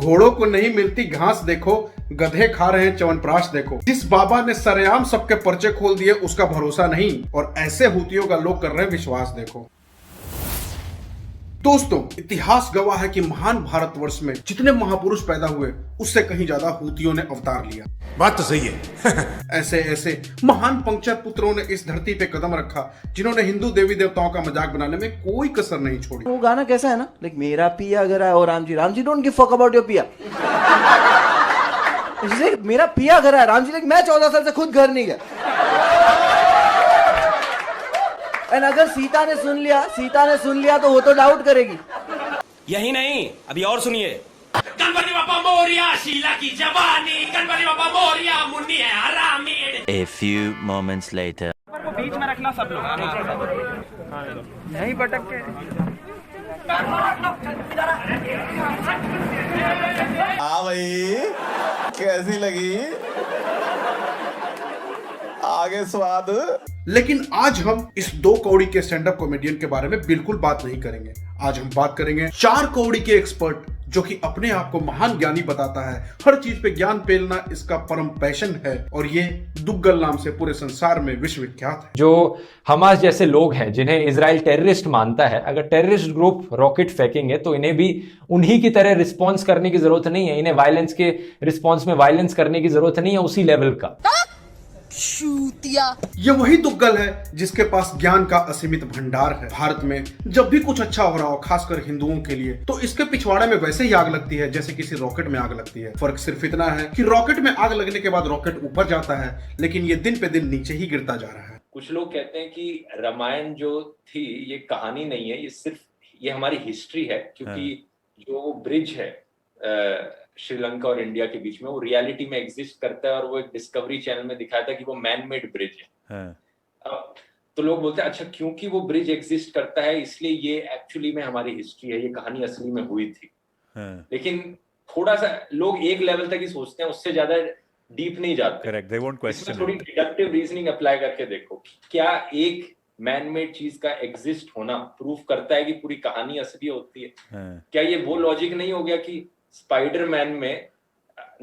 घोड़ों को नहीं मिलती घास देखो, गधे खा रहे हैं च्यवनप्राश देखो। जिस बाबा ने सरेआम सबके पर्चे खोल दिए उसका भरोसा नहीं, और ऐसे हुतियों का लोग कर रहे हैं विश्वास देखो। दोस्तों, इतिहास गवाह है कि महान भारतवर्ष में जितने महापुरुष पैदा हुए उससे कहीं ज्यादा हुतियों ने अवतार लिया। बात तो सही है। ऐसे ऐसे महान पंक्चर पुत्रों ने इस धरती पे कदम रखा जिन्होंने हिंदू देवी देवताओं का मजाक बनाने में कोई कसर नहीं छोड़ी। वो गाना कैसा है ना, लाइक मेरा पिया घर आया और Ram ji don't give fuck about your piya. मेरा पिया घर आया, राम जी लाइक मैं 14 साल से खुद घर नहीं गया। एंड अगर सीता ने सुन लिया तो वो तो डाउट करेगी। यही नहीं, अभी और सुनिए। गणपति बापा मोरिया, शीला की जवानी, गणपति बापा मोरिया, मुन्नी है हरामी। A few moments later. को बीच में रखना सब लोग, नहीं पटक के। हाँ भाई, कैसी लगी? आगे स्वाद। लेकिन आज हम इस 2 कौड़ी के स्टैंड अप कॉमेडियन के बारे में बिल्कुल बात नहीं करेंगे। आज हम बात करेंगे 4 कौड़ी के एक्सपर्ट जो कि अपने आप को महान ज्ञानी बताता है। हर चीज पे ज्ञान पेलना इसका परम पैशन है, और ये दुग्गल नाम से पूरे संसार में विश्वविख्यात है। जो हमास जैसे लोग हैं जिन्हें इजराइल टेररिस्ट मानता है, अगर टेररिस्ट ग्रुप रॉकेट फेंकेंगे तो इन्हें भी उन्हीं की तरह रिस्पॉन्स करने की जरूरत नहीं है। इन्हें वायलेंस के रिस्पॉन्स में वायलेंस करने की जरूरत नहीं है, उसी लेवल का। ये वही दुग्गल है जिसके पास ज्ञान का असीमित भंडार है। भारत में जब भी कुछ अच्छा हो रहा हो, खासकर हिंदुओं के लिए, तो इसके पिछवाड़े में वैसे ही आग लगती है जैसे किसी रॉकेट में आग लगती है। फर्क सिर्फ इतना है कि रॉकेट में आग लगने के बाद रॉकेट ऊपर जाता है, लेकिन ये दिन पे दिन नीचे ही गिरता जा रहा है। कुछ लोग कहते हैं कि रामायण जो थी ये कहानी नहीं है, ये हमारी हिस्ट्री है, क्योंकि जो ब्रिज है श्रीलंका और इंडिया के बीच में, वो रियलिटी में एग्जिस्ट करता है, और वो एक डिस्कवरी चैनल में दिखाया था कि वो मैन मेड ब्रिज है। तो लोग बोलते हैं अच्छा, क्योंकि वो ब्रिज एग्जिस्ट करता है इसलिए ये एक्चुअली में हमारी हिस्ट्री है, ये कहानी असली में हुई थी। लेकिन थोड़ा सा लोग एक लेवल तक ही सोचते हैं, उससे ज्यादा डीप नहीं जाते। Correct, they won't question. थोड़ी डिडक्टिव रीजनिंग अप्लाई करके देखो, क्या एक मैन मेड चीज का एग्जिस्ट होना प्रूफ करता है कि पूरी कहानी असली होती है? क्या ये वो लॉजिक नहीं हो गया कि स्पाइडरमैन में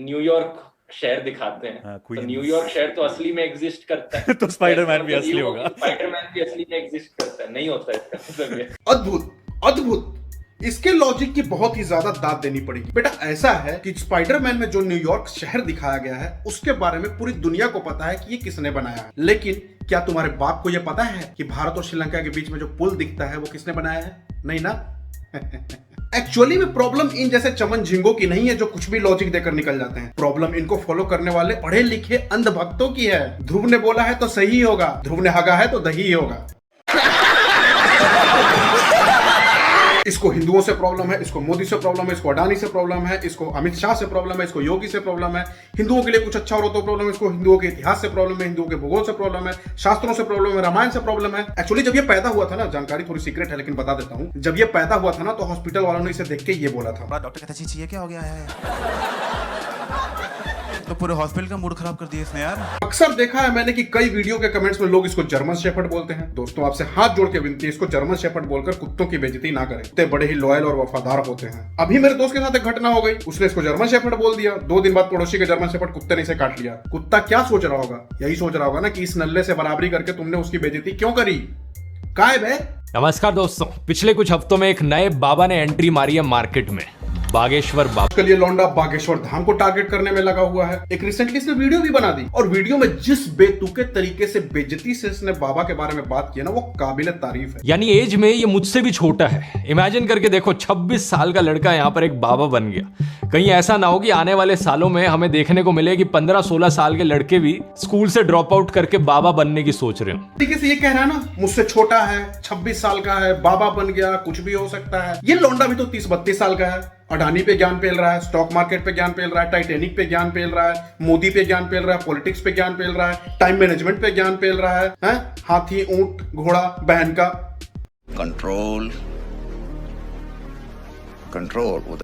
न्यूयॉर्क शहर दिखाते हैं, तो न्यूयॉर्क शहर तो असली में एग्जिस्ट करता है, तो स्पाइडरमैन भी असली होगा। स्पाइडरमैन भी असली में एग्जिस्ट करता है, नहीं होता इसका मतलब ये। अद्भुत अद्भुत। इसके लॉजिक की बहुत ही ज्यादा दाद देनी पड़ेगी। बेटा ऐसा है कि स्पाइडरमैन में जो न्यूयॉर्क शहर दिखाया गया है उसके बारे में पूरी दुनिया को पता है कि ये किसने बनाया है, लेकिन क्या तुम्हारे बाप को यह पता है कि भारत और श्रीलंका के बीच में जो पुल दिखता है वो किसने बनाया है? नहीं ना। एक्चुअली में प्रॉब्लम इन जैसे चमन झिंगों की नहीं है जो कुछ भी लॉजिक देकर निकल जाते हैं। प्रॉब्लम इनको फॉलो करने वाले पढ़े लिखे अंधभक्तों की है। ध्रुव ने बोला है तो सही होगा, ध्रुव ने हगा है तो दही होगा। इसको हिंदुओं से प्रॉब्लम है, इसको मोदी से प्रॉब्लम है, इसको अडानी से प्रॉब्लम है, इसको अमित शाह से प्रॉब्लम है, इसको योगी से प्रॉब्लम है। हिंदुओं के लिए कुछ अच्छा हो रहा तो प्रॉब्लम है, इसको हिंदुओं के इतिहास से प्रॉब्लम है, हिंदुओं के भूगोल से प्रॉब्लम है, शास्त्रों से प्रॉब्लम है, रामायण से प्रॉब्लम है। एक्चुअली जब ये पैदा हुआ था ना, जानकारी थोड़ी सीक्रेट है लेकिन बता देता हूँ, जब ये पैदा हुआ था ना तो हॉस्पिटल वालों ने इसे देख के ये बोला था, डॉक्टर कहता चाहिए क्या हो गया है? तो पूरे हॉस्पिटल का मूड खराब कर दिया इसने यार। अक्सर देखा है मैंने कि कई वीडियो के कमेंट्स में लोग इसको जर्मन शेफर्ड बोलते हैं। दोस्तों आपसे हाथ जोड़ के विनती है, इसको जर्मन शेफर्ड बोलकर कुत्तों की बेइज्जती ना करें। कुत्ते बड़े ही लॉयल और वफादार होते हैं। अभी मेरे दोस्त के साथ एक घटना हो गई, उसने इसको जर्मन शेफर्ड बोल दिया। 2 दिन बाद पड़ोसी के जर्मन शेफर्ड कुत्ते ने इसे काट लिया। कुत्ता क्या सोच रहा होगा? यही सोच रहा होगा ना कि इस नल्ले से बराबरी करके तुमने उसकी बेइज्जती क्यों करी? काय बे? नमस्कार दोस्तों, पिछले कुछ हफ्तों में एक नए बाबा ने एंट्री मारी है मार्केट में, बागेश्वर बाबा। आजकल ये लौंडा बागेश्वर धाम को टारगेट करने में लगा हुआ है। एक रिसेंटली इसने वीडियो भी बना दी, और वीडियो में जिस बेतुके तरीके से बेइज्जती से इसने बाबा के बारे में बात की ना, वो काबिल तारीफ है। यानी एज में ये मुझसे भी छोटा है। इमेजिन करके देखो, 26 साल का लड़का यहाँ पर एक बाबा बन गया। कहीं ऐसा ना हो कि आने वाले सालों में हमें देखने को मिले कि 15-16 साल के लड़के भी स्कूल से ड्रॉप आउट करके बाबा बनने की सोच रहे हो। तरीके से ये कह रहा है ना, मुझसे छोटा है, 26 साल का है, बाबा बन गया, कुछ भी हो सकता है। ये लौंडा भी तो 30-32 साल का है। अडानी पे ज्ञान पेल रहा है, स्टॉक मार्केट पे ज्ञान पेल रहा है, टाइटेनिक पे ज्ञान पेल रहा है, मोदी पे ज्ञान पेल रहा है, पॉलिटिक्स पे ज्ञान पेल रहा है, टाइम मैनेजमेंट पे ज्ञान पेल रहा है? हाथी, ऊंट, घोड़ा, बहन का कंट्रोल कंट्रोल।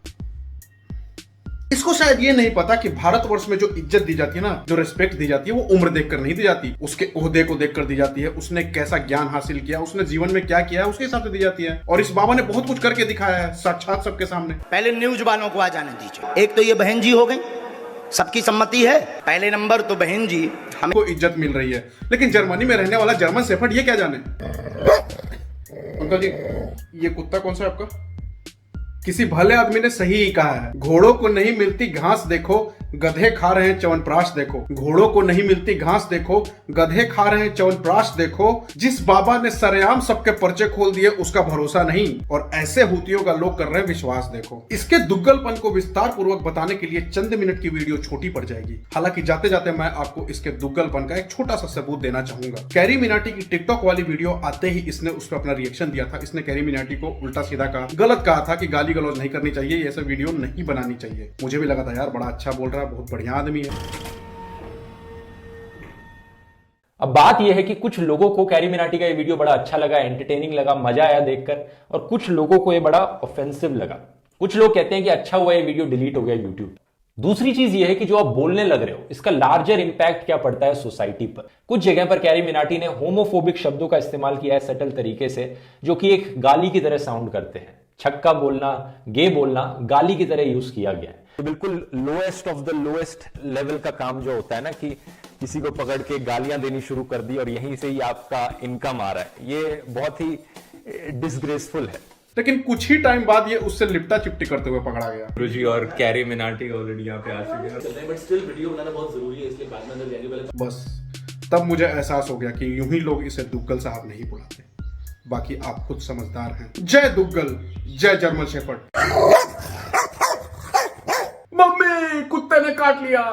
इसको शायद ये नहीं पता कि भारतवर्ष में जो इज्जत दी जाती है ना, जो रिस्पेक्ट दी जाती है, वो उम्र देखकर नहीं दी जाती, उसके ओहदे को देखकर दी जाती है, उसने कैसा ज्ञान हासिल किया, उसने जीवन में क्या किया है, उसके हिसाब से दी जाती है। और इस बाबा ने बहुत कुछ करके दिखाया है, साक्षात सबके सामने। पहले न्यूज वालों को आ जाने दीजिए। एक तो ये बहन जी हो गई, सबकी सम्मति है। पहले नंबर तो बहन जी हमें को इज्जत मिल रही है, लेकिन जर्मनी में रहने वाला जर्मन शेफर्ड ये क्या जाने। अंकल जी, ये कुत्ता कौन सा है आपका? किसी भले आदमी ने सही ही कहा है, घोड़ों को नहीं मिलती घास देखो, गधे खा रहे हैं च्यवनप्राश देखो। घोड़ों को नहीं मिलती घास देखो, गधे खा रहे हैं च्यवनप्राश देखो। जिस बाबा ने सरेआम सबके पर्चे खोल दिए उसका भरोसा नहीं, और ऐसे हुतियों का लोग कर रहे हैं विश्वास देखो। इसके दुग्गलपन को विस्तार पूर्वक बताने के लिए चंद मिनट की वीडियो छोटी पड़ जाएगी। हालांकि जाते जाते मैं आपको इसके दुग्गलपन का एक छोटा सा सबूत देना चाहूंगा। कैरी मिनाटी की टिकटॉक वाली वीडियो आते ही इसने उस पर अपना रिएक्शन दिया था। इसने कैरी मिनाटी को उल्टा सीधा कहा, गलत कहा था कि गाली गलौज नहीं करनी चाहिए, ये सब वीडियो नहीं बनानी चाहिए। मुझे भी लगा था यार बड़ा अच्छा बोल रहा है, बहुत बढ़िया आदमी है। अब बात यह है कि कुछ लोगों को कैरी मिनाटी का ये वीडियो बड़ा अच्छा लगा, एंटरटेनिंग लगा, मजा आया देखकर, और कुछ लोगों को ये बड़ा ऑफेंसिव लगा। कुछ लोग कहते हैं कि अच्छा हुआ ये वीडियो डिलीट हो गया यूट्यूब। दूसरी चीज ये है कि जो आप बोलने लग रहे हो इसका लार्जर इंपैक्ट क्या पड़ता है सोसाइटी पर। कुछ जगह पर कैरी मिनाटी ने होमोफोबिक शब्दों का इस्तेमाल किया है सटल तरीके से, जो कि एक गाली की तरह साउंड करते हैं। छक्का बोलना, गे बोलना गाली की तरह यूज किया गया है। तो बिल्कुल lowest of the lowest level का काम जो होता है ना, कि किसी को पकड़ के गालियां देनी शुरू कर दी और यहीं से ही आपका इनकम आ रहा है, ये बहुत ही डिसग्रेसफुल है। लेकिन कुछ ही टाइम बाद ये उससे लिपटा चिपटी करते हुए पकड़ा गया। गुरुजी और कैरी मिनाटी ऑलरेडी यहाँ पे आ चुके हैं, बट स्टिल वीडियो बनाना बहुत जरूरी है, इसलिए बाद में अंदर जाने वाले। बस तब मुझे एहसास हो गया कि यूं ही लोग इसे दुग्गल साहब नहीं बुलाते, बाकी आप खुद समझदार हैं। जय दुग्गल, जय जर्मन शेफर्ड। मम्मी, कुत्ते ने काट लिया।